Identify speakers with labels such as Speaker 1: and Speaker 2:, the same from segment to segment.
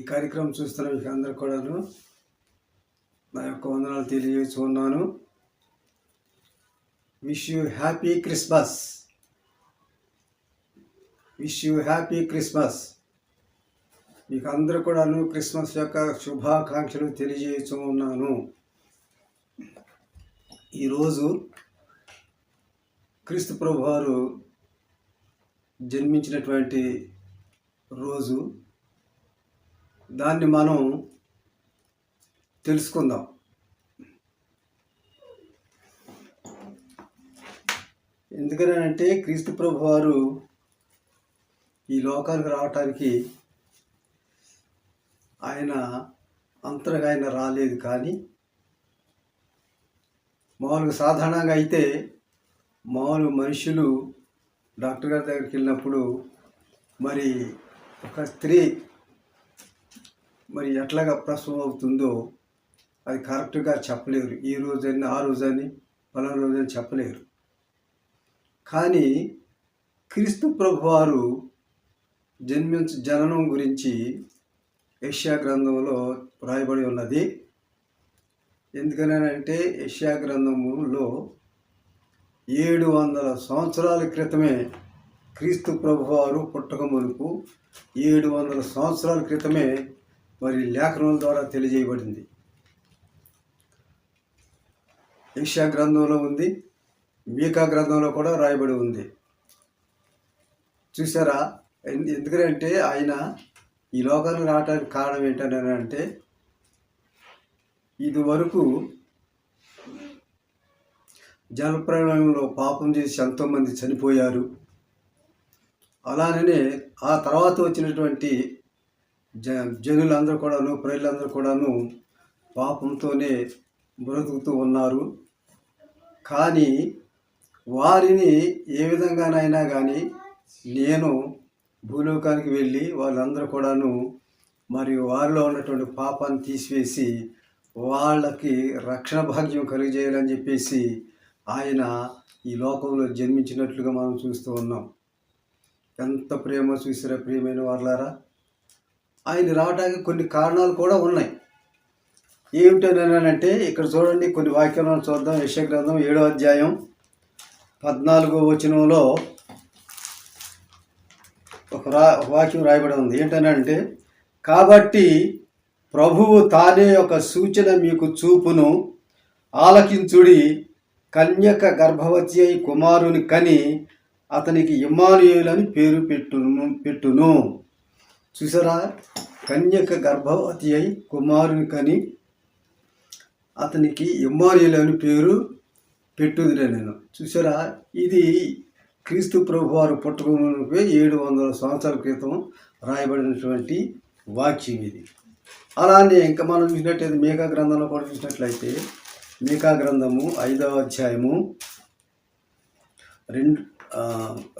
Speaker 1: ఈ కార్యక్రమం చూస్తున్న మీకు అందరూ కూడాను నా యొక్క వందనాలు తెలియజేస్తున్నాను. Wish you happy Christmas. Wish you happy Christmas. మీకు అందరూ కూడాను క్రిస్మస్ యొక్క శుభాకాంక్షలు తెలియజేస్తున్నాను. ఈరోజు క్రీస్తు ప్రభు వారు జన్మించినటువంటి రోజు. దాన్ని మనం తెలుసుకుందాం. ఎందుకనంటే క్రీస్తు ప్రభు వారు ఈ లోకానికి రావటానికి ఆయన అంతగా ఆయన రాలేదు. కానీ మామూలుగా సాధారణంగా అయితే మామూలు మనుషులు డాక్టర్ గారి దగ్గరికి వెళ్ళినప్పుడు మరి ఒక స్త్రీ మరి ఎట్లాగా ప్రసవం అవుతుందో అది కరెక్ట్గా చెప్పలేరు. ఈ రోజని ఆ రోజని పలానా రోజని చెప్పలేరు. కానీ క్రీస్తు ప్రభు వారు జననం గురించి యెషయా గ్రంథంలో రాయబడి ఉన్నది. ఎందుకనంటే యెషయా గ్రంథములో 700 సంవత్సరాల క్రితమే క్రీస్తు ప్రభు వారు పుట్టక మునుపు 700 సంవత్సరాల క్రితమే మరి లేఖనాల ద్వారా తెలియజేయబడింది. యెషయా గ్రంథంలో ఉంది, మీకా గ్రంథంలో కూడా రాయబడి ఉంది. చూసారా? ఎందుకంటే ఆయన ఈ లోకానికి రావడానికి కారణం ఏంటంటే ఇది వరకు జలప్రళయంలో పాపం చేసి ఎంతోమంది చనిపోయారు. అలానే ఆ తర్వాత వచ్చినటువంటి జనులందరూ కూడాను, ప్రజలందరూ కూడాను పాపంతోనే బ్రతుకుతూ ఉన్నారు. కానీ వారిని ఏ విధంగానైనా కానీ నేను భూలోకానికి వెళ్ళి వాళ్ళందరూ కూడాను మరి వారిలో ఉన్నటువంటి పాపాన్ని తీసివేసి వాళ్ళకి రక్షణ భాగ్యం కలిగజేయాలని చెప్పేసి ఆయన ఈ లోకంలో జన్మించినట్లుగా మనం చూస్తూ ఉన్నాం. ఎంత ప్రేమ చూసారా ప్రియమైన వాళ్ళారా? ఆయన రావడానికి కొన్ని కారణాలు కూడా ఉన్నాయి. ఏమిటనంటే ఇక్కడ చూడండి, కొన్ని వాక్యాలను చూద్దాం. యెషయా గ్రంథం 7వ అధ్యాయం 14వ వచనంలో ఒక వాక్యం రాయబడి ఉంది. ఏంటనంటే, కాబట్టి ప్రభువు తానే ఒక సూచన మీకు చూపును, ఆలకించుడి, కన్యక గర్భవతి అయి కుమారుని కని అతనికి ఇమ్మానుయేలు అని పేరు పెట్టును. చూసారా? కన్యక గర్భవతి అయి కుమారుని కని అతనికి ఇమ్మానుయేలు అని పేరు పెట్టుదిరే నేను. చూసారా? ఇది క్రీస్తు ప్రభు వారు పుట్టుకమునిపై 700 సంవత్సరాల క్రితం రాయబడినటువంటి వాక్యం ఇది. అలానే ఇంకా మనం చూసినట్టయితే మీకా గ్రంథంలో కూడా చూసినట్లయితే మీకా గ్రంథము 5వ అధ్యాయము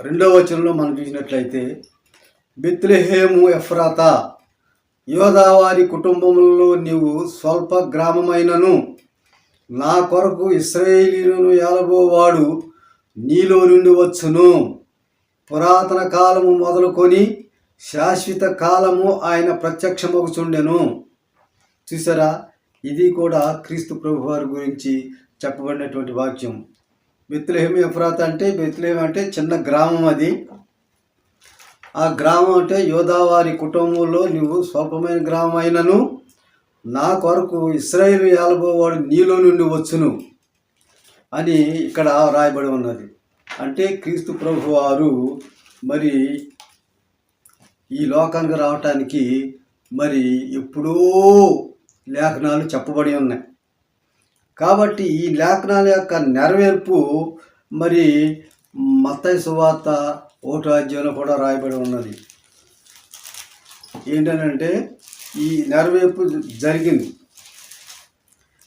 Speaker 1: 2వ వచనంలో మనం చూసినట్లయితే, బెత్లెహేము ఎఫ్రాతా, యోదావారి కుటుంబములలో నీవు స్వల్ప గ్రామమైనను నా కొరకు ఇశ్రాయేలీయులను ఏలబోవాడు నీలో నుండి వచ్చును. పురాతన కాలము మొదలుకొని శాశ్వత కాలము ఆయన ప్రత్యక్షమగుచుండెను. చూసారా? ఇది కూడా క్రీస్తు ప్రభు వారి గురించి చెప్పబడినటువంటి వాక్యం. బెత్లెహేము ఎఫ్రాతా అంటే, బెత్లెహేము అంటే చిన్న గ్రామం. అది ఆ గ్రామం అంటే యోదావారి కుటుంబంలో నువ్వు స్వల్పమైన గ్రామం అయినను నా కొరకు ఇశ్రాయేలు ఏలబోవాడు నీలో నుండి వచ్చును అని ఇక్కడ రాయబడి ఉన్నది. అంటే క్రీస్తు ప్రభు వారు మరి ఈ లోకానికి రావటానికి మరి ఎప్పుడో లేఖనాలు చెప్పబడి ఉన్నాయి. కాబట్టి ఈ లేఖనాల యొక్క నెరవేర్పు మరి మత్తయి సువార్త 1వ అధ్యాయంలో కూడా రాయబడి ఉన్నది. ఏంటంటే ఈ నెరవేర్పు జరిగింది.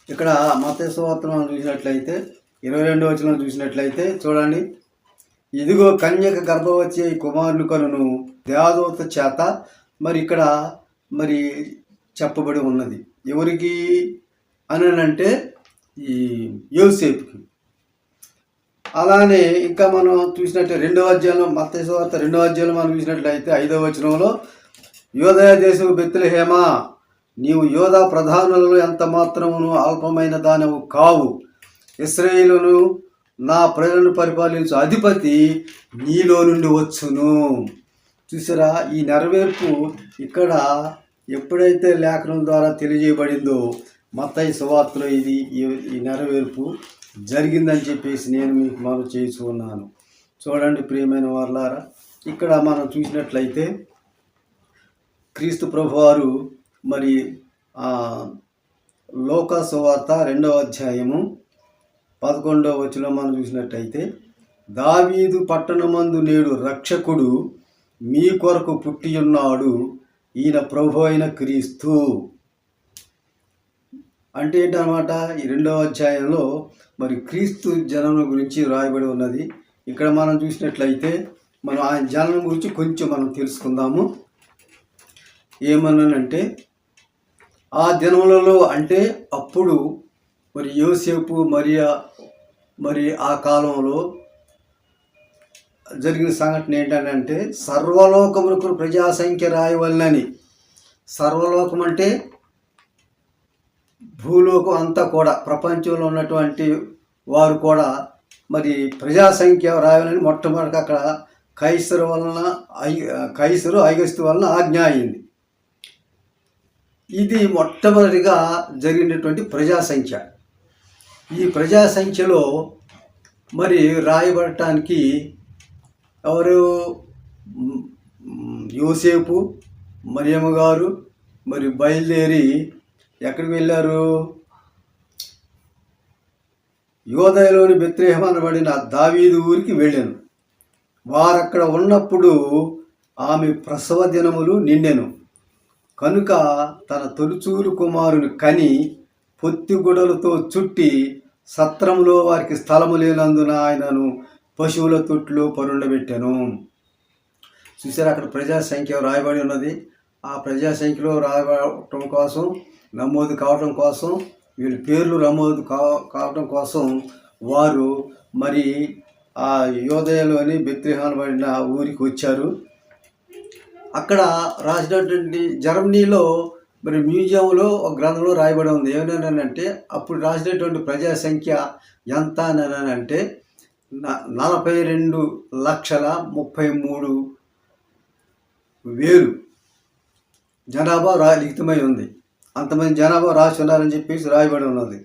Speaker 1: ఇక్కడ మత్తయి సువార్త మనం చూసినట్లయితే 22వ వచనం చూసినట్లయితే చూడండి, ఇదిగో కన్యక గర్భవతి అయి కుమారుని కనును దేవదూత చేత మరి ఇక్కడ మరి చెప్పబడి ఉన్నది. ఎవరికి అనంటే ఈ యోసేపుకి. అలానే ఇంకా మనం చూసినట్టు 2వ అధ్యాయంలో మత్తయి సువార్త 2వ అధ్యాయంలో మనం చూసినట్లయితే 5వ వచనంలో యోదయ దేశము బెత్లెహేమా, నీవు యోధా ప్రధానులలో ఎంత మాత్రమును అల్పమైన దానవు కావు. ఇశ్రాయేలును నా ప్రజలను పరిపాలించు అధిపతి నీలో నుండి వచ్చును. చూసారా, ఈ నెరవేర్పు ఇక్కడ ఎప్పుడైతే లేఖనం ద్వారా తెలియజేయబడిందో మత్తయి సువార్తలో ఈ నెరవేర్పు జరిగిందని చెప్పేసి నేను మీకు మనం చేస్తూ ఉన్నాను. చూడండి ప్రియమైన వారలారా, ఇక్కడ మనం చూసినట్లయితే క్రీస్తు ప్రభువారు మరి లోకా సువార్త 2వ అధ్యాయము 11వ వచనంలో మనం చూసినట్టయితే, దావీదు పట్టణమందు నేడు రక్షకుడు మీ కొరకు పుట్టి ఉన్నాడు, ఈయన ప్రభు అయిన క్రీస్తు. అంటే ఏంటన్నమాట, ఈ 2వ అధ్యాయంలో మరి క్రీస్తు జననం గురించి రాయబడి ఉన్నది. ఇక్కడ మనం చూసినట్లయితే మనం ఆయన జననం గురించి కొంచెం మనం తెలుసుకుందాము. ఏమన్నానంటే, ఆ దినములలో అంటే అప్పుడు మరి యోసేపు మరియా మరి ఆ కాలంలో జరిగిన సంఘటన ఏంటంటే, సర్వలోకములకు ప్రజాసంఖ్య రాయవలనని. సర్వలోకం అంటే భూలోకం అంతా కూడా, ప్రపంచంలో ఉన్నటువంటి వారు కూడా మరి ప్రజాసంఖ్య రాయాలని మొట్టమొదటి అక్కడ కైసరు ఐగస్తు వలన ఆజ్ఞ అయింది. ఇది మొట్టమొదటిగా జరిగినటువంటి ప్రజాసంఖ్య. ఈ ప్రజాసంఖ్యలో మరి రాయబడటానికి ఎవరు, యోసేపు మరియమ్మ గారు మరి బయలుదేరి ఎక్కడికి వెళ్ళారు, యోదయలోని బెత్లెహేము అనబడిన దావీదు ఊరికి వెళ్ళాను. వారక్కడ ఉన్నప్పుడు ఆమె ప్రసవ దినములు నిండెను కనుక తన తొలిచూలు కుమారుని కని పొత్తిగుడలతో చుట్టి సత్రంలో వారికి స్థలము లేనందున ఆయనను పశువుల తొట్టులో పరుండబెట్టాను. చూసారు, అక్కడ ప్రజాసంఖ్య రాయబడి ఉన్నది. ఆ ప్రజాసంఖ్యలో రాయబడటం కోసం, నమోదు కావటం కోసం, వీళ్ళ పేర్లు నమోదు కావటం కోసం వారు మరి ఆ యోదయలోని బెత్లెహేము పడిన ఊరికి వచ్చారు. అక్కడ రాసినటువంటి జర్మనీలో మరి మ్యూజియంలో ఒక గ్రంథంలో రాయబడి ఉంది. ఏమనంటే అప్పుడు రాసినటువంటి ప్రజాసంఖ్య ఎంత అంటే 42,33,000 జనాభా లిఖితమై ఉంది. అంతమంది జనాభా రాసి ఉన్నారని చెప్పేసి రాయబడి ఉన్నది.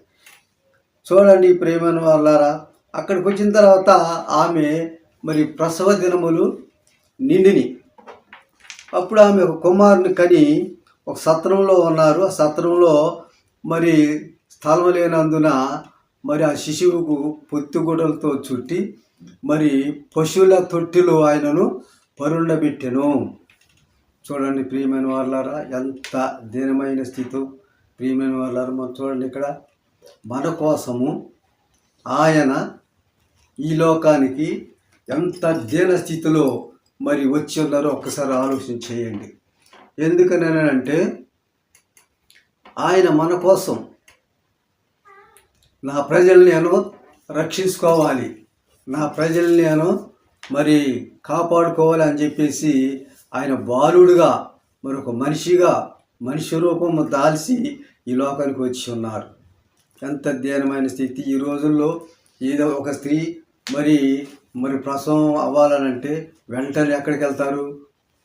Speaker 1: చూడండి ప్రేమైన వాళ్ళారా, అక్కడికి వచ్చిన తర్వాత ఆమె మరి ప్రసవ దినములు నిండిని. అప్పుడు ఆమె ఒక కుమారుని కని ఒక సత్రంలో ఉన్నారు. ఆ సత్రంలో మరి స్థలం లేనందున మరి ఆ శిశువుకు పొత్తిగుడ్డలతో చుట్టి మరి పశువుల తొట్టిలో ఆయనను పరుండబెట్టెను. చూడండి ప్రియమైన వాళ్ళారా, ఎంత దీనమైన స్థితి. ప్రియమైన వాళ్ళారా, మనం చూడండి ఇక్కడ మన కోసము ఆయన ఈ లోకానికి ఎంత దీన స్థితిలో మరి వచ్చి ఉన్నారో ఒక్కసారి ఆలోచన చేయండి. ఎందుకనంటే ఆయన మన కోసం, నా ప్రజల్ని నేను రక్షించుకోవాలి, నా ప్రజల్ని నేను మరి కాపాడుకోవాలి అని చెప్పేసి ఆయన బాలుడుగా మరొక మనిషిగా మనిషి రూపము దాల్చి ఈ లోకానికి వచ్చి ఉన్నారు. ఎంత దీనమైన స్థితి. ఈ రోజుల్లో ఏదో ఒక స్త్రీ మరి ప్రసవం అవ్వాలనంటే వెంటనే ఎక్కడికి వెళ్తారు,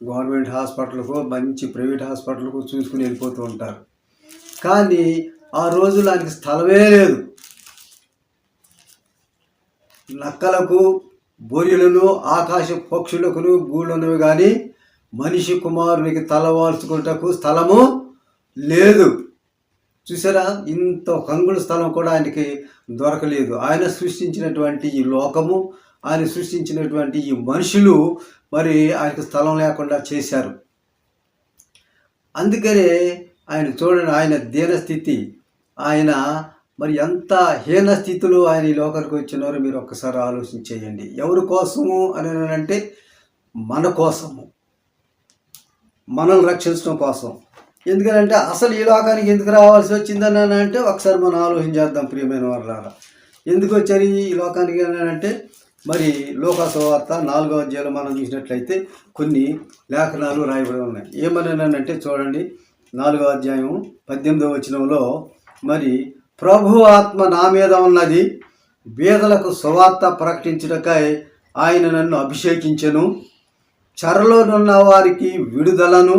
Speaker 1: గవర్నమెంట్ హాస్పిటల్కో మంచి ప్రైవేట్ హాస్పిటల్కో చూసుకుని వెళ్ళిపోతూ ఉంటారు. కానీ ఆ రోజుల్లో ఆయనకి స్థలమే లేదు. నక్కలకు, బొరియలను, ఆకాశ పక్షులకు గూళ్ళున్నవి కానీ మనిషి కుమారునికి తలవాల్చుకుంటకు స్థలము లేదు. చూసారా, ఇంత కంగుల స్థలం కూడా ఆయనకి దొరకలేదు. ఆయన సృష్టించినటువంటి ఈ లోకము, ఆయన సృష్టించినటువంటి ఈ మనుషులు మరి ఆయనకు స్థలం లేకుండా చేశారు. అందుకనే ఆయన చూడండి, ఆయన దీనస్థితి, ఆయన మరి ఎంత హీన స్థితిలో ఆయన ఈ లోకానికి వచ్చినారో మీరు ఒక్కసారి ఆలోచన చేయండి. ఎవరి కోసము అని అంటే మన కోసము, మనల్ని రక్షించడం కోసం. ఎందుకంటే అసలు ఈ లోకానికి ఎందుకు రావాల్సి వచ్చిందని అంటే ఒకసారి మనం ఆలోచన చేద్దాం ప్రియమైన వాళ్ళారా. ఎందుకు వచ్చారు ఈ లోకానికి అని అంటే మరి లూకా సువార్త 4వ అధ్యాయంలో మనం చూసినట్లయితే కొన్ని లేఖనాలు రాయబడి ఉన్నాయి. ఏమన్నానంటే చూడండి, 4వ అధ్యాయం 18వ వచనంలో, మరి ప్రభు ఆత్మ నా మీద ఉన్నది, బీదలకు సువార్త ప్రకటించుటకై ఆయన నన్ను అభిషేకించెను, చెరలోనున్న వారికి విడుదలను,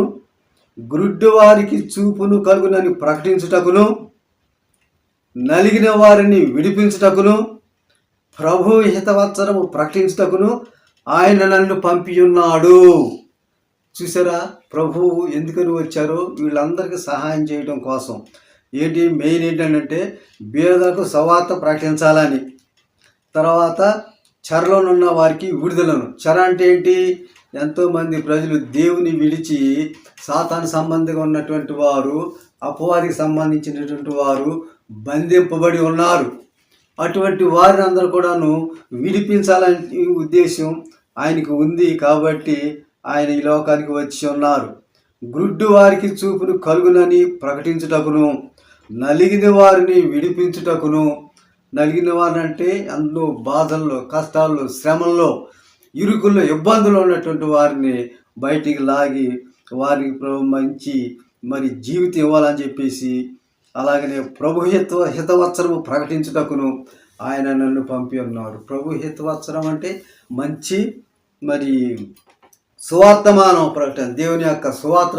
Speaker 1: గుడ్డి వారికి చూపును కలుగునని ప్రకటించుటకును, నలిగిన వారిని విడిపించుటకును, ప్రభు హితవత్సరము ప్రకటించుటకును ఆయన నన్ను పంపియున్నాడు. చూసారా, ప్రభువు ఎందుకని వచ్చారో వీళ్ళందరికీ సహాయం చేయడం కోసం. మెయిన్ ఏంటంటే బీదలకు సువార్త ప్రకటించాలని, తర్వాత చెరలోనున్న వారికి విడుదలను. చెర అంటే ఏంటి? ఎంతోమంది ప్రజలు దేవుని విడిచి సాతాను సంబంధిగా ఉన్నటువంటి వారు, అపవాదికి సంబంధించినటువంటి వారు బంధింపబడి ఉన్నారు. అటువంటి వారిని అందరూ కూడాను విడిపించాలని ఉద్దేశం ఆయనకు ఉంది. కాబట్టి ఆయన ఈ లోకానికి వచ్చి ఉన్నారు. గుడ్డి వారికి చూపును కలుగునని ప్రకటించుటకును, నలిగిన వారిని విడిపించుటకును. నలిగిన వారిని అంటే అందులో బాధల్లో, కష్టాల్లో, శ్రమల్లో, ఇరుకుల్లో, ఇబ్బందులు ఉన్నటువంటి వారిని బయటికి లాగి వారికి మంచి జీవితం ఇవ్వాలని చెప్పేసి, అలాగనే ప్రభు హితవత్సరము ప్రకటించుటకును ఆయన నన్ను పంపి ఉన్నారు. ప్రభు హితవత్సరం అంటే మంచి సువార్తమానం ప్రకటన, దేవుని యొక్క సువార్త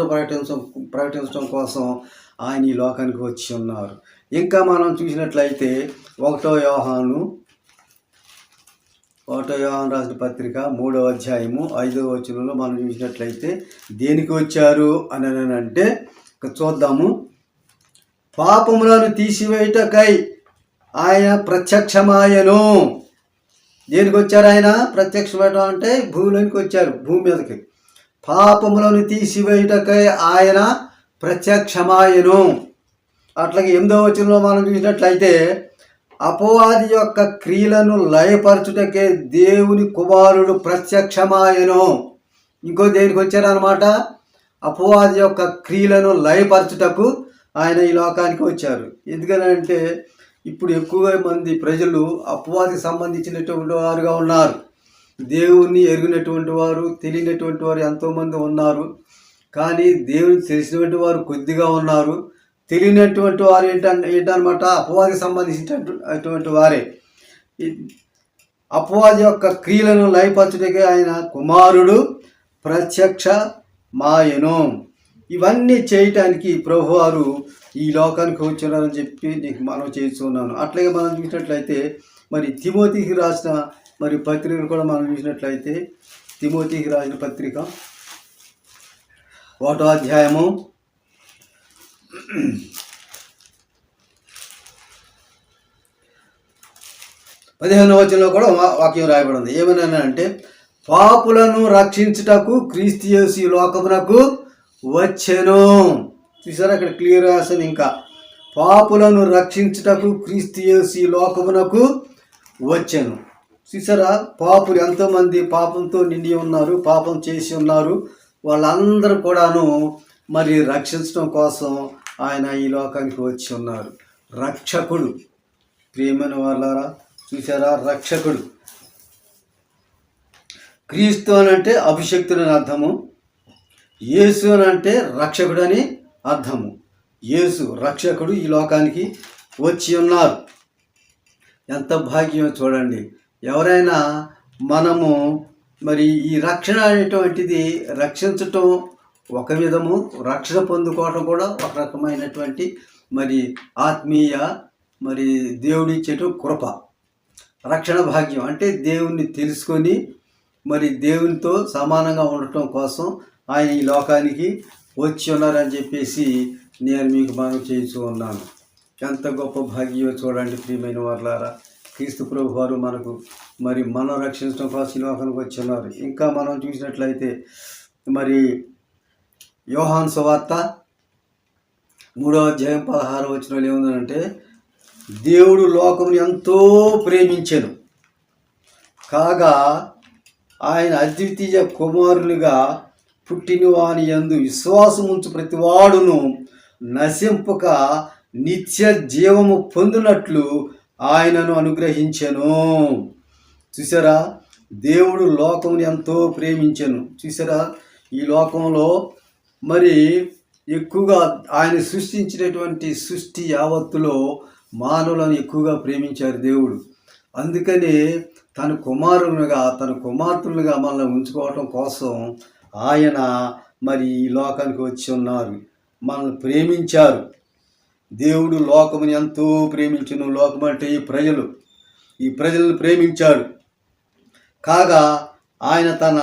Speaker 1: ప్రకటించడం కోసం ఆయన ఈ లోకానికి వచ్చి ఉన్నారు. ఇంకా మనం చూసినట్లయితే 1వ యోహాను రాసిన పత్రిక 3వ అధ్యాయము 5వ వచనంలో మనం చూసినట్లయితే దేనికి వచ్చారు అని అంటే చూద్దాము. పాపములను తీసివేయుటకై ఆయన ప్రత్యక్షమాయను. దేనికి వచ్చారు ఆయన? ప్రత్యక్షమయటం అంటే భూమిలోనికి వచ్చారు, భూమి మీదకి. పాపములను తీసివేయుటకై ఆయన ప్రత్యక్షమాయను. అట్లాగే 8వ వచనంలో మనం చూసినట్లయితే అపవాది యొక్క క్రియలను లయపరచుటకే దేవుని కుమారుడు ప్రత్యక్షమాయను. ఇంకో దేనికి వచ్చారనమాట? అపవాది యొక్క క్రియలను లయపరచుటకు ఆయన ఈ లోకానికి వచ్చారు. ఎందుకనంటే ఇప్పుడు ఎక్కువగా మంది ప్రజలు అపవాదికి సంబంధించినటువంటి వారుగా ఉన్నారు. దేవుణ్ణి ఎరిగినటువంటి వారు, తెలియనటువంటి వారు ఎంతోమంది ఉన్నారు. కానీ దేవుని తెలిసినటువంటి వారు కొద్దిగా ఉన్నారు. తెలియనటువంటి వారు ఏంటన్నమాట? అపవాదికి సంబంధించినటువంటి వారే. అపవాది యొక్క క్రియలను లయపరచుటకే ఆయన కుమారుడు ప్రత్యక్షమాయెను. ఇవన్నీ చేయటానికి ప్రభువారు ఈ లోకానికి వచ్చారని చెప్పి నీకు మనం చేస్తున్నాను. అట్లాగే మనం చూసినట్లయితే తిమోతికి రాసిన పత్రికలు కూడా మనం చూసినట్లయితే తిమోతికి రాసిన పత్రిక 1వ అధ్యాయము 15వ వచనంలో కూడా వాక్యం రాయబడింది. ఏమన్నా అంటే పాపులను రక్షించుటకు క్రీస్తు యేసు ఈ లోకమునకు వచ్చెను. చూసారా, అక్కడ క్లియర్ రాశాను. ఇంకా పాపులను రక్షించుటకు క్రీస్తు యేసు ఈ లోకమునకు వచ్చెను. చూసారా, పాపులు ఎంతోమంది పాపంతో నిండి ఉన్నారు, పాపం చేసి ఉన్నారు. వాళ్ళందరూ కూడాను రక్షించడం కోసం ఆయన ఈ లోకానికి వచ్చి ఉన్నారు. రక్షకుడు, ప్రియమైన వాళ్ళారా, చూసారా, రక్షకుడు. క్రీస్తు అని అంటే అభిషక్తుడు అని అర్థము, యేసు అని అంటే రక్షకుడు అని అర్థము. యేసు రక్షకుడు ఈ లోకానికి వచ్చి ఉన్నారు. ఎంత భాగ్యం చూడండి. ఎవరైనా మనము ఈ రక్షణ అనేటువంటిది, రక్షించటం ఒక విధము, రక్షణ పొందుకోవటం కూడా ఒక రకమైనటువంటి ఆత్మీయ దేవుడిచ్చేట కృప. రక్షణ భాగ్యం అంటే దేవుణ్ణి తెలుసుకొని దేవునితో సమానంగా ఉండటం కోసం ఆయన ఈ లోకానికి వచ్చి ఉన్నారని చెప్పేసి నేను మీకు మనం చేస్తూ ఉన్నాను. ఎంత గొప్ప భాగ్యం చూడండి ప్రియమైన వారులారా. క్రీస్తు ప్రభు వారు మనకు మనం రక్షించడం కోసం ఈ లోకానికి వచ్చి ఉన్నారు. ఇంకా మనం చూసినట్లయితే యోహాను సువార్త 3వ అధ్యాయం 16వ వచనంలో ఏముందంటే దేవుడు లోకమును ఎంతో ప్రేమించెను కాగా ఆయన అద్వితీయ కుమారునిగా పుట్టిన వాని యందు విశ్వాసముంచు ప్రతివాడును నశింపక నిత్య జీవము పొందినట్లు ఆయనను అనుగ్రహించెను. చూసారా, దేవుడు లోకముని ఎంతో ప్రేమించెను. చూసారా, ఈ లోకంలో మరి ఎక్కువగా ఆయన సృష్టించినటువంటి సృష్టి యావత్తులో మానవులను ఎక్కువగా ప్రేమించారు దేవుడు. అందుకని తన కుమార్తెలుగా మనల్ని ఉంచుకోవటం కోసం ఆయన మరి ఈ లోకానికి వచ్చి ఉన్నారు, మనల్ని ప్రేమించారు. దేవుడు లోకముని ఎంతో ప్రేమించును. లోకం అంటే ఈ ప్రజలను ప్రేమించాడు. కాగా ఆయన తన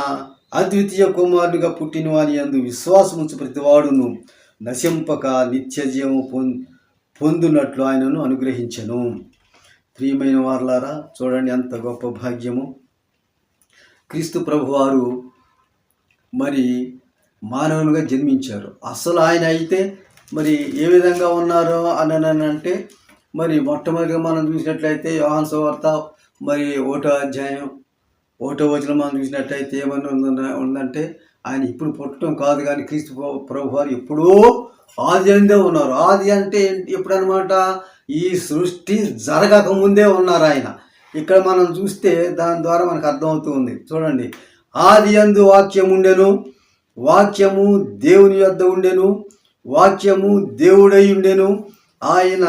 Speaker 1: అద్వితీయ కుమారునిగా పుట్టిన వాని యందు విశ్వాసముంచు ప్రతివాడును నశింపక నిత్య జీవము పొందునట్లు ఆయనను అనుగ్రహించెను. ప్రియమైన వారలారా, చూడండి ఎంత గొప్ప భాగ్యము. క్రీస్తు ప్రభువారు మరి మానవునిగా జన్మించారు. అసలు ఆయన అయితే మరి ఏ విధంగా ఉన్నారో అని అంటే మరి మొట్టమొదటిగా మనం చూసినట్లయితే యోహాను సువార్త మరి 1వ అధ్యాయం 1వ వచనం మనం చూసినట్లయితే ఏమన్నా ఉందంటే ఆయన ఇప్పుడు పుట్టడం కాదు, కానీ క్రీస్తు ప్రభువారు ఎప్పుడో ఆది అందే ఉన్నారు. ఆది అంటే ఎప్పుడు అనమాట, ఈ సృష్టి జరగక ముందే ఉన్నారు ఆయన. ఇక్కడ మనం చూస్తే దాని ద్వారా మనకు అర్థమవుతుంది. చూడండి, ఆది యందు వాక్యం ఉండెను, వాక్యము దేవుని యొద్ద ఉండెను, వాక్యము దేవుడై ఉండెను. ఆయన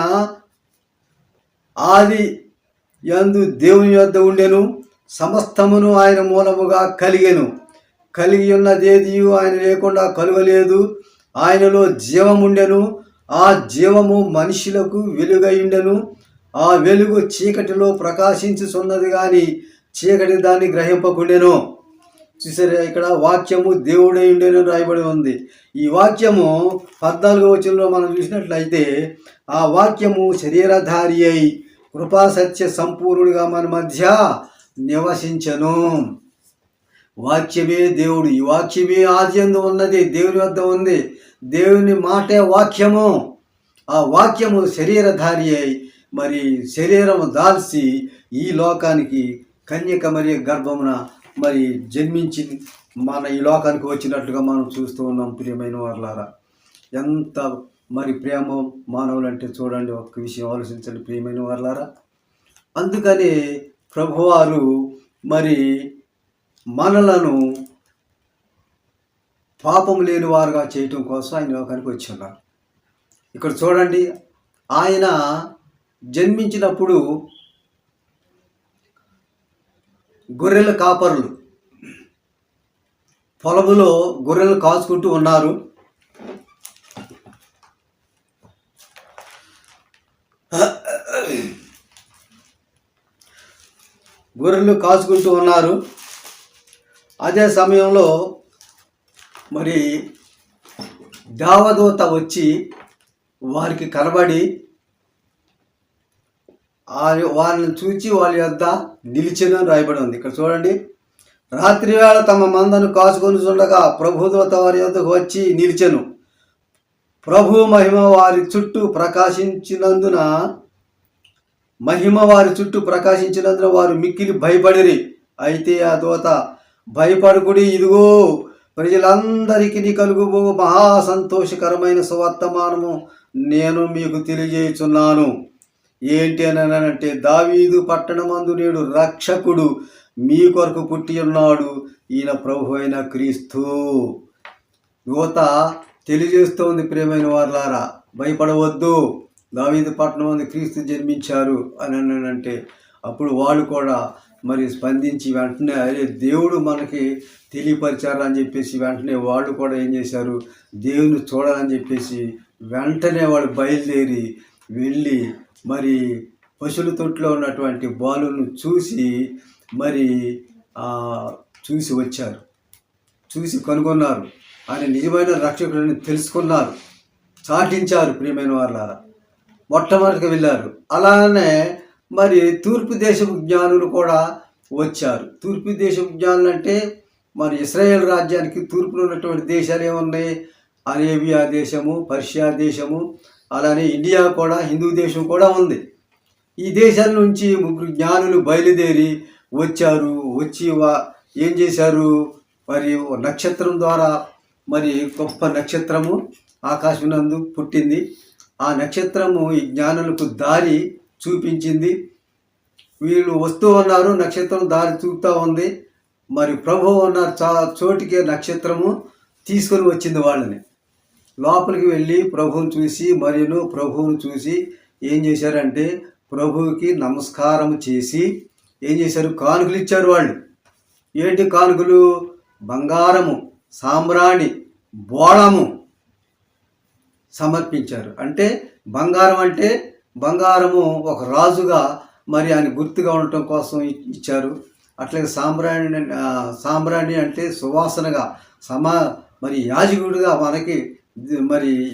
Speaker 1: ఆది యందు దేవుని యొద్ద ఉండెను, సమస్తమును ఆయన మూలముగా కలిగెను. కలిగి ఉన్నదేదియు ఆయన లేకుండా కలుగలేదు. ఆయనలో జీవముండెను, ఆ జీవము మనుషులకు వెలుగై ఉండెను. ఆ వెలుగు చీకటిలో ప్రకాశించుచున్నది కానీ చీకటి దాన్ని గ్రహింపకుండెను. చూసారా, ఇక్కడ వాక్యము దేవుడై ఉండేను రాయబడి ఉంది. ఈ వాక్యము 14వ వచనంలో మనం చూసినట్లయితే ఆ వాక్యము శరీరధారి అయి కృపాసత్య సంపూర్ణుడిగా మన మధ్య నివసించను. వాక్యమే దేవుడు. ఈ వాక్యమే ఆదియందు ఉన్నది, దేవుని వద్ద ఉంది. దేవుని మాటే వాక్యము. ఆ వాక్యము శరీరధారి అయి మరి శరీరము దాల్చి ఈ లోకానికి కన్యక మరి గర్భమున మరి జన్మించి మన ఈ లోకానికి వచ్చినట్లుగా మనం చూస్తూ ఉన్నాం. ప్రియమైన వారలారా, ఎంత మరి ప్రేమ మానవులంటే చూడండి, ఒక్క విషయం ఆలోచించండి ప్రియమైన వారలారా. అందుకని ప్రభువారు మరి మనలను పాపం లేని వారుగా చేయటం కోసం ఆయన లోకానికి వచ్చి ఉన్నారు. ఇక్కడ చూడండి, ఆయన జన్మించినప్పుడు గొర్రెల కాపరులు పొలములో గొర్రెలు కాచుకుంటూ ఉన్నారు. అదే సమయంలో మరి దేవదూత వచ్చి వారికి కనబడి వారిని చూచి వాళ్ళ యొద్ద నిలిచెను రాయబడి ఉంది. ఇక్కడ చూడండి, రాత్రి వేళ తమ మందను కాచుకొని చూడగా ప్రభుదూత వారి యొద్దకు వచ్చి నిలిచెను. ప్రభు మహిమ వారి చుట్టూ ప్రకాశించినందున వారు మిక్కిలి భయపడిరి. అయితే ఆ దూత, భయపడుకుడి, ఇదిగో ప్రజలందరికీ కలుగుబో మహా సంతోషకరమైన సువర్తమానము నేను మీకు తెలియజేయుచున్నాను. ఏంటి అని అంటే, దావీదు పట్టణమందు నేడు రక్షకుడు మీ కొరకు పుట్టి ఉన్నాడు, ఈయన ప్రభు అయిన క్రీస్తు. యువత తెలియజేస్తోంది ప్రియమైన వారలారా, భయపడవద్దు, దావీదు పట్టణం మందు క్రీస్తు జన్మించారు అని అంటే అప్పుడు వాళ్ళు కూడా మరి స్పందించి వెంటనే అరే దేవుడు మనకి తెలియపరిచారు అని చెప్పేసి వెంటనే వాళ్ళు కూడా ఏం చేశారు, దేవుని చూడాలని చెప్పేసి వెంటనే వాళ్ళు బయలుదేరి వెళ్ళి మరి పశువుల తొట్టులో ఉన్నటువంటి బాలును చూసి మరి చూసి వచ్చారు, చూసి కనుగొన్నారు, ఆయన నిజమైన రక్షకుడిని తెలుసుకున్నారు, చాటించారు. ప్రియమైన వారలారా, మొట్టమొదటిగా వెళ్ళారు. అలానే మరి తూర్పు దేశపు జ్ఞానులు కూడా వచ్చారు. తూర్పు దేశపు జ్ఞానులు అంటే మరి ఇశ్రాయేల్ రాజ్యానికి తూర్పులో ఉన్నటువంటి దేశాలు ఏమున్నాయి, అరేబియా దేశము, పర్షియా దేశము, అలానే ఇండియా కూడా, హిందూ దేశం కూడా ఉంది. ఈ దేశాల నుంచి 3 జ్ఞానులు బయలుదేరి వచ్చారు. వచ్చి ఏం చేశారు, మరి నక్షత్రం ద్వారా, మరి గొప్ప నక్షత్రము ఆకాశం నందు పుట్టింది. ఆ నక్షత్రము ఈ జ్ఞానులకు దారి చూపించింది. వీళ్ళు వస్తూ ఉన్నారు, నక్షత్రం దారి చూపుతూ ఉంది. మరి ప్రభువు ఉన్న చోటికి నక్షత్రము తీసుకొని వచ్చింది వాళ్ళని. లోపలికి వెళ్ళి ప్రభువుని చూసి మరియును ప్రభువును చూసి ఏం చేశారంటే ప్రభువుకి నమస్కారం చేసి ఏం చేశారు, కానుకలు ఇచ్చారు వాళ్ళు. ఏంటి కానుకలు? బంగారము, సాంబ్రాణి, బోళము సమర్పించారు. అంటే బంగారము ఒక రాజుగా మరి ఆయన గుర్తుగా ఉండటం కోసం ఇచ్చారు. అట్లాగే సాంబ్రాణి అంటే సువాసనగా మరి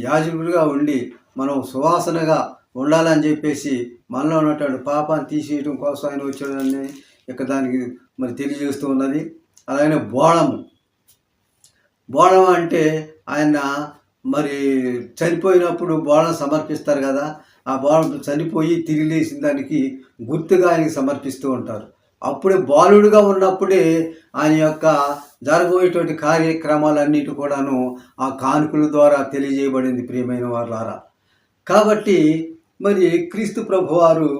Speaker 1: యాజకుడిగా ఉండి మనం సువాసనగా ఉండాలని చెప్పేసి మనలో ఉన్నటువంటి పాపాన్ని తీసేయడం కోసం ఆయన వచ్చాడని ఇక దానికి మరి తెలియజేస్తూ ఉన్నది. అలాగే బోళం అంటే ఆయన మరి చనిపోయినప్పుడు బోళం సమర్పిస్తారు కదా, ఆ బోళం చనిపోయి తిరిగి లేచిన దానికి గుర్తుగా ఆయనకి సమర్పిస్తూ ఉంటారు. అప్పుడే బాలుడుగా ఉన్నప్పుడే ఆయన యొక్క జరగబోయేటువంటి కార్యక్రమాలన్నిటి కూడాను ఆ కానుకల ద్వారా తెలియజేయబడింది ప్రియమైన వారులారా. కాబట్టి మరి క్రీస్తు ప్రభువారు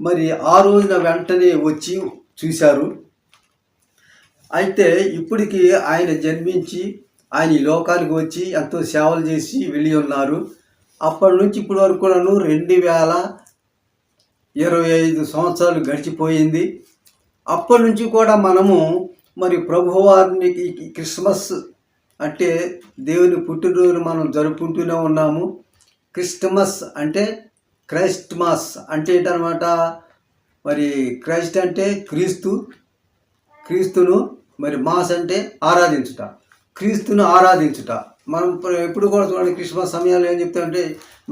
Speaker 1: మరి ఆ రోజున వెంటనే వచ్చి చూశారు. అయితే ఇప్పటికీ ఆయన జన్మించి ఆయన ఈ లోకానికి వచ్చి ఎంతో సేవలు చేసి వెళ్ళి ఉన్నారు. అప్పటి నుంచి ఇప్పటి వరకు కూడాను 2025 సంవత్సరాలు గడిచిపోయింది. అప్పటి నుంచి కూడా మనము మరి ప్రభువారికి క్రిస్మస్ అంటే దేవుని పుట్టినరోజును మనం జరుపుకుంటూనే ఉన్నాము. క్రిస్టమస్ అంటే క్రైస్ట్మాస్ అంటే ఏంటనమాట, మరి క్రైస్ట్ అంటే క్రీస్తును మరి మాస్ అంటే ఆరాధించుట, క్రీస్తును ఆరాధించుట. మనం ఎప్పుడు కూడా చూడండి క్రిస్మస్ సమయాల్లో ఏం చెప్తామంటే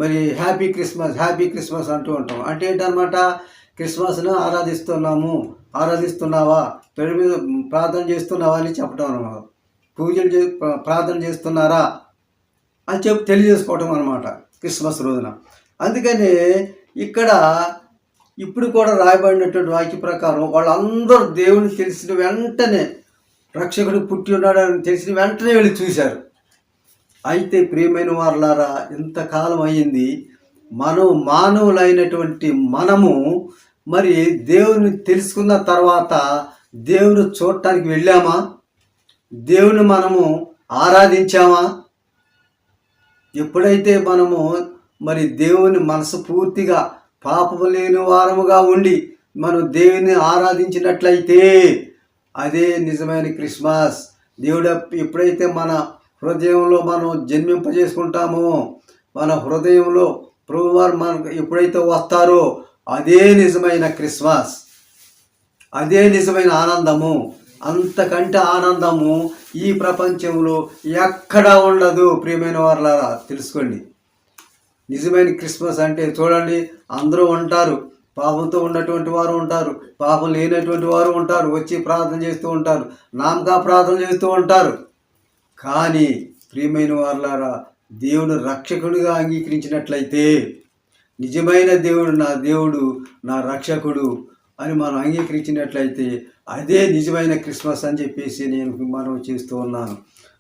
Speaker 1: మరి హ్యాపీ క్రిస్మస్ అంటూ ఉంటాం. అంటే ఏంటనమాట, క్రిస్మస్ను ఆరాధిస్తున్నావా, పెళ్లి మీద ప్రార్థన చేస్తున్నావా అని చెప్పడం అన్నమాట. ప్రార్థన చేస్తున్నారా అని తెలియజేసుకోవటం అనమాట క్రిస్మస్ రోజున. అందుకని ఇక్కడ ఇప్పుడు కూడా రాయబడినటువంటి వాక్య ప్రకారం వాళ్ళందరూ దేవుని తెలిసిన వెంటనే రక్షకుడు పుట్టి ఉన్నాడని తెలిసిన వెంటనే వెళ్ళి చూశారు. అయితే ప్రియమైన వారులారా, ఇంతకాలం అయ్యింది, మానవులైనటువంటి మనము మరి దేవుని తెలుసుకున్న తర్వాత దేవుని చూడటానికి వెళ్ళామా? దేవుని మనము ఆరాధించామా? ఎప్పుడైతే మనము మరి దేవుని మనస్ఫూర్తిగా పాపము లేని వారముగా ఉండి మనం దేవుని ఆరాధించినట్లయితే అదే నిజమైన క్రిస్మస్. దేవుడు ఎప్పుడైతే మన హృదయంలో మనం జన్మింపజేసుకుంటామో, మన హృదయంలో ప్రభువారు మనకు ఎప్పుడైతే వస్తారో అదే నిజమైన క్రిస్మస్, అదే నిజమైన ఆనందము. అంతకంటే ఆనందము ఈ ప్రపంచంలో ఎక్కడా ఉండదు ప్రియమైన వారులారా, తెలుసుకోండి. నిజమైన క్రిస్మస్ అంటే చూడండి, అందరూ ఉంటారు, పాపంతో ఉన్నటువంటి వారు ఉంటారు, పాపం లేనటువంటి వారు ఉంటారు, వచ్చి ప్రార్థన చేస్తూ ఉంటారు, నామకా ప్రార్థన చేస్తూ ఉంటారు. కానీ ప్రియమైన వారులారా, దేవుడు రక్షకుడిగా అంగీకరించినట్లయితే, నిజమైన దేవుడు నా రక్షకుడు అని మనం అంగీకరించినట్లయితే అదే నిజమైన క్రిస్మస్ అని చెప్పేసి నేను మనం చేస్తూ ఉన్నాను.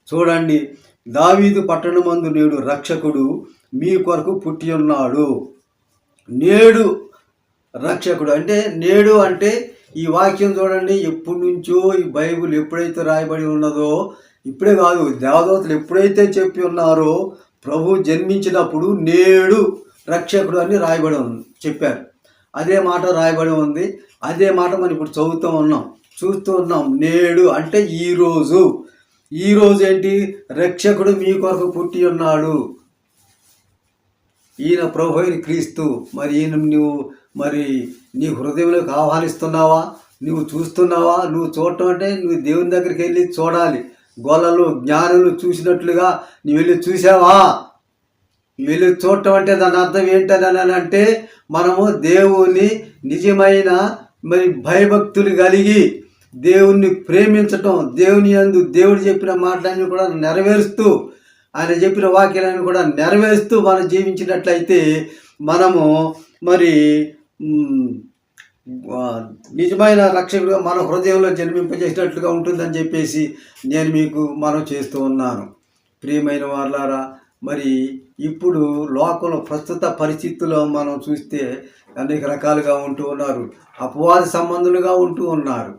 Speaker 1: చూడండి, దావీదు పట్టణమందు నేడు రక్షకుడు మీ కొరకు పుట్టి ఉన్నాడు. నేడు రక్షకుడు అంటే నేడు అంటే ఈ వాక్యం చూడండి, ఎప్పటి నుంచో ఈ బైబిల్ ఎప్పుడైతే రాయబడి ఉన్నదో, ఇప్పుడే కాదు, దేవదూతలు ఎప్పుడైతే చెప్పి ఉన్నారో ప్రభు జన్మించినప్పుడు నేడు రక్షకుడు అని చెప్పారు. అదే మాట రాయబడి ఉంది. అదే మాట మనం ఇప్పుడు చూస్తూ ఉన్నాం. నేడు అంటే ఈరోజు ఏంటి, రక్షకుడు మీ కొరకు పుట్టి ఉన్నాడు. ఈయన ప్రభు అయిన క్రీస్తు. మరి ఈయన మరి నీ హృదయంలోకి ఆహ్వానిస్తున్నావా? నువ్వు చూస్తున్నావా? నువ్వు చూడటం అంటే నువ్వు దేవుని దగ్గరికి వెళ్ళి చూడాలి. గొల్లలు జ్ఞానులు చూసినట్లుగా నువ్వు వెళ్ళి చూసావా? వెళ్ళి చూడటం అంటే దాని అర్థం ఏంటని అంటే మనము దేవుని నిజమైన మరి భయభక్తులు కలిగి దేవుణ్ణి ప్రేమించటం, దేవుని యందు దేవుడు చెప్పిన మాటలన్నీ కూడా నెరవేరుస్తూ, ఆయన చెప్పిన వాక్యాలను కూడా నెరవేరుస్తూ మనం జీవించినట్లయితే మనము మరి నిజమైన రక్షకుడుగా మన హృదయంలో జన్మింపజేసినట్లుగా ఉంటుందని చెప్పేసి నేను మీకు మనం చేస్తూ ఉన్నాను. ప్రియమైన వారులారా, మరి ఇప్పుడు లోకంలో ప్రస్తుత పరిస్థితుల్లో మనం చూస్తే అనేక రకాలుగా ఉంటూ ఉన్నారు, అపవాద సంబంధులుగా ఉంటూ ఉన్నారు.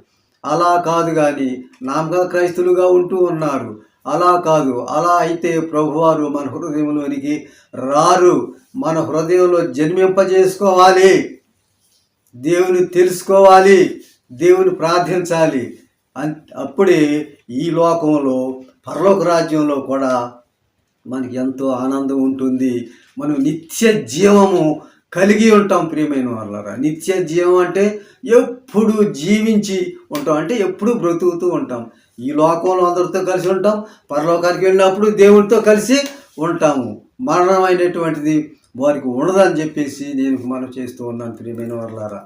Speaker 1: అలా కాదు కానీ నామక క్రైస్తులుగా ఉంటూ ఉన్నారు. అలా కాదు. అలా అయితే ప్రభువారు మన హృదయంలోనికి రారు. మన హృదయంలో జన్మింపజేసుకోవాలి, దేవుని తెలుసుకోవాలి, దేవుని ప్రార్థించాలి. అప్పుడే ఈ లోకంలో పరలోక రాజ్యంలో కూడా మనకి ఎంతో ఆనందం ఉంటుంది. మనం నిత్య జీవము కలిగి ఉంటాం. ప్రియమైన వాళ్ళరా, నిత్య జీవం అంటే ఎప్పుడు జీవించి ఉంటాం, అంటే ఎప్పుడు బ్రతుకుతూ ఉంటాం. ఈ లోకంలో అందరితో కలిసి ఉంటాం, పరలోకానికి వెళ్ళినప్పుడు దేవుడితో కలిసి ఉంటాము. మరణం అయినటువంటిది వారికి ఉండదని చెప్పేసి నేను మనం చేస్తూ ఉన్నాను. ప్రియమైన వాళ్ళారా,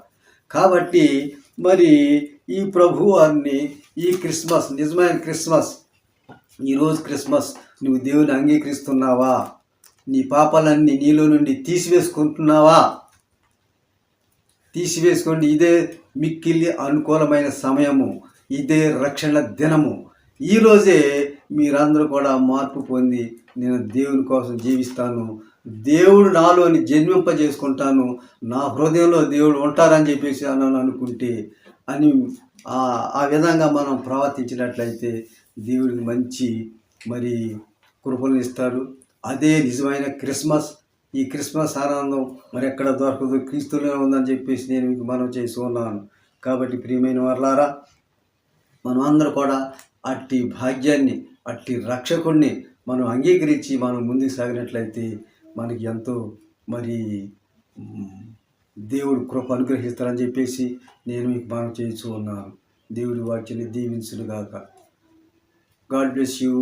Speaker 1: కాబట్టి మరి ఈ ప్రభు వారిని ఈ క్రిస్మస్, నిజమైన క్రిస్మస్, ఈరోజు క్రిస్మస్, నువ్వు దేవుని అంగీకరిస్తున్నావా? నీ పాపాలన్నీ నీలో నుండి తీసివేసుకుంటున్నావా? తీసివేసుకోండి. ఇదే మిక్కిలి అనుకూలమైన సమయము, ఇదే రక్షణ దినము. ఈరోజే మీరందరూ కూడా మార్పు పొంది నేను దేవుని కోసం జీవిస్తాను, దేవుడు నాలోని జన్మింపజేసుకుంటాను, నా హృదయంలో దేవుడు ఉంటారని చెప్పేసి అనుకుంటే అని ఆ విధంగా మనం ప్రవర్తించినట్లయితే దేవుడికి మంచి మరి కృపలు ఇస్తారు. అదే నిజమైన క్రిస్మస్. ఈ క్రిస్మస్ ఆనందం మరి ఎక్కడ దొరకదు, క్రీస్తులోనే ఉందని చెప్పేసి నేను మీకు మనం చేసి ఉన్నాను. కాబట్టి ప్రియమైన వారలారా, మనం అందరూ కూడా అట్టి భాగ్యాన్ని, అట్టి రక్షకుణ్ణి మనం అంగీకరించి మనం ముందుకు సాగినట్లయితే మనకి ఎంతో మరి దేవుడు కృప అనుగ్రహిస్తారని చెప్పేసి నేను మీకు మనం చేస్తూ ఉన్నాను. దేవుడి వాక్యాన్ని దీవించునుగాక. God bless you.